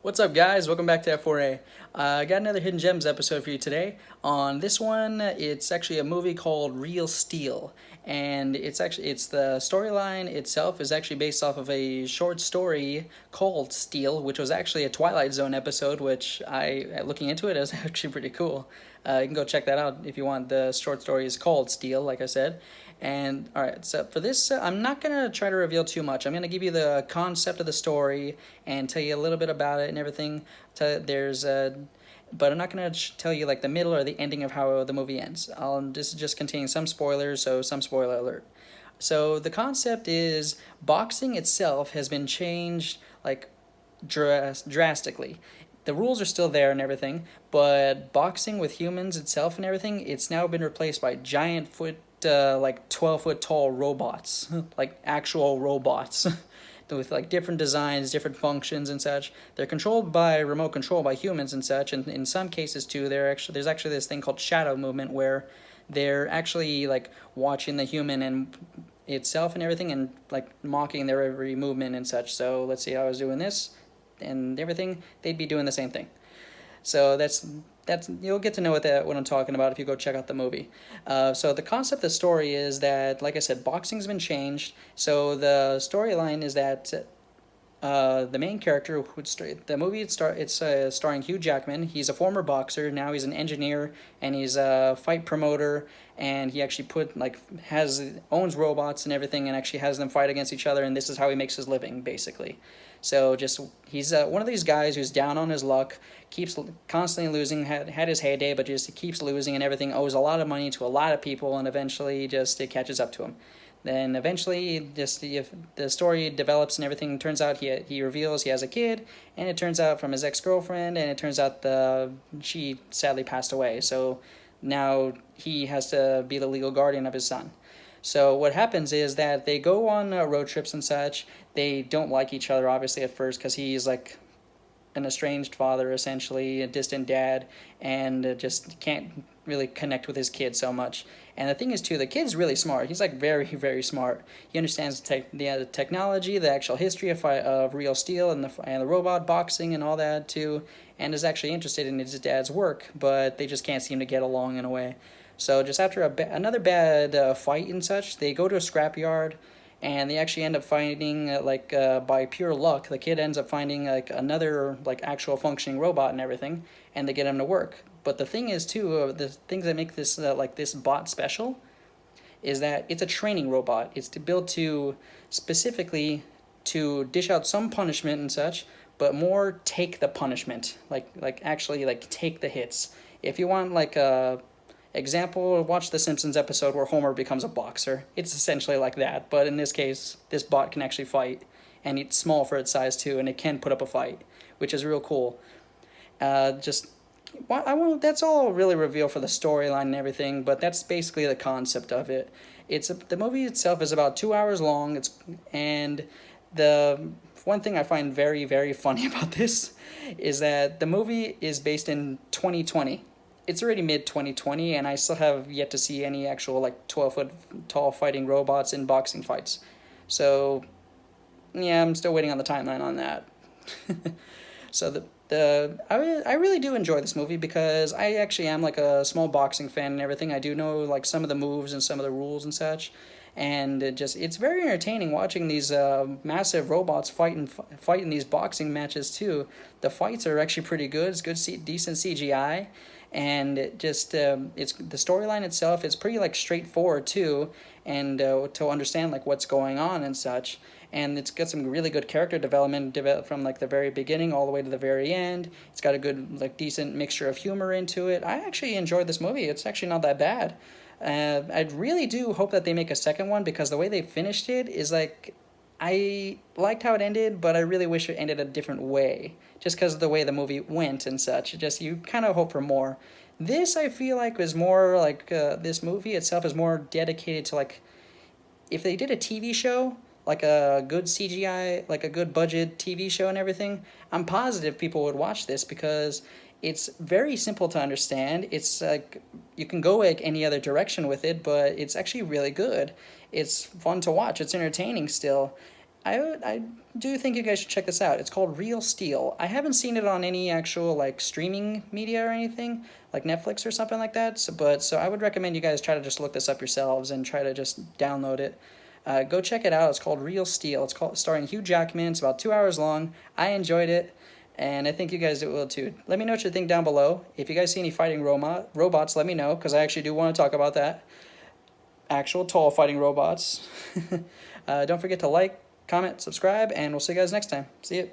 What's up, guys? Welcome back to F4A. I got another Hidden Gems episode for you today. On this one, it's actually a movie called Real Steel, and it's the storyline itself is actually based off of a short story called Steel, which was actually a Twilight Zone episode, which looking into it, is actually pretty cool. You can go check that out if you want. The short story is called Steel, like I said. And all right, so for this, I'm not gonna try to reveal too much. I'm gonna give you the concept of the story and tell you a little bit about it and everything. But I'm not gonna tell you like the middle or the ending of how the movie ends. This is just containing some spoilers, so some spoiler alert. So the concept is boxing itself has been changed like drastically. The rules are still there and everything, but boxing with humans itself and everything, it's now been replaced by giant like 12-foot tall robots, like actual robots. With like different designs, different functions and such. They're controlled by remote control by humans and such, and in some cases too, there's actually this thing called shadow movement where they're actually like watching the human and itself and everything and like mocking their every movement and such. So let's see, I was doing this and everything, they'd be doing the same thing. So that's you'll get to know what I'm talking about if you go check out the movie. So the concept of the story is that, like I said, boxing's been changed. So the storyline is that the main character the movie it's starring Hugh Jackman. He's a former boxer. Now he's an engineer and he's a fight promoter. And he actually owns robots and everything, and actually has them fight against each other. And this is how he makes his living, basically. So just he's one of these guys who's down on his luck, keeps constantly losing. Had his heyday, but just he keeps losing and everything. Owes a lot of money to a lot of people, and eventually just it catches up to him. Then eventually, just if the story develops and everything, turns out he reveals he has a kid, and it turns out from his ex-girlfriend, and it turns out she sadly passed away. So now he has to be the legal guardian of his son. So what happens is that they go on road trips and such. They don't like each other, obviously, at first, because he's like an estranged father, essentially, a distant dad, and just can't really connect with his kid so much. And the thing is, too, the kid's really smart. He's like very, very smart. He understands the technology, the actual history of Real Steel and the robot boxing and all that, too, and is actually interested in his dad's work, but they just can't seem to get along in a way. So just after another bad fight and such, they go to a scrapyard, and they actually end up finding by pure luck, the kid ends up finding like another like actual functioning robot and everything, and they get him to work. But the thing is too, the things that make this bot special is that it's a training robot. It's built to specifically to dish out some punishment and such, but more take the punishment, like actually like take the hits. If you want like a example, watch the Simpsons episode where Homer becomes a boxer. It's essentially like that, but in this case, this bot can actually fight, and it's small for its size too, and it can put up a fight, which is real cool. I won't. That's all really reveal for the storyline and everything, but that's basically the concept of it. The movie itself is about 2 hours long. And the one thing I find very, very funny about this is that the movie is based in 2020. It's already mid-2020, and I still have yet to see any actual like 12-foot tall fighting robots in boxing fights. So yeah, I'm still waiting on the timeline on that. So I really do enjoy this movie because I actually am like a small boxing fan and everything. I do know like some of the moves and some of the rules and such, and it's very entertaining watching these massive robots fight in these boxing matches too. The fights are actually pretty good. It's good, decent CGI, and it's the storyline itself is pretty like straightforward too, and to understand like what's going on and such. And it's got some really good character development from like the very beginning all the way to the very end. It's got a good like decent mixture of humor into it. I actually enjoyed this movie. It's actually not that bad. I really do hope that they make a second one, because the way they finished it is like, I liked how it ended, but I really wish it ended a different way, just because of the way the movie went and such. Just you kind of hope for more. This I feel like was more like this movie itself is more dedicated to like, if they did a TV show, like a good CGI, like a good budget TV show and everything, I'm positive people would watch this because it's very simple to understand. It's like you can go like any other direction with it, but it's actually really good. It's fun to watch. It's entertaining still. I do think you guys should check this out. It's called Real Steel. I haven't seen it on any actual like streaming media or anything, like Netflix or something like that. So I would recommend you guys try to just look this up yourselves and try to just download it. Go check it out. It's called Real Steel. It's called starring Hugh Jackman. It's about 2 hours long. I enjoyed it, and I think you guys will too. Let me know what you think down below. If you guys see any fighting robots, let me know, because I actually do want to talk about that. Actual tall fighting robots. Don't forget to like, comment, subscribe, and we'll see you guys next time. See you.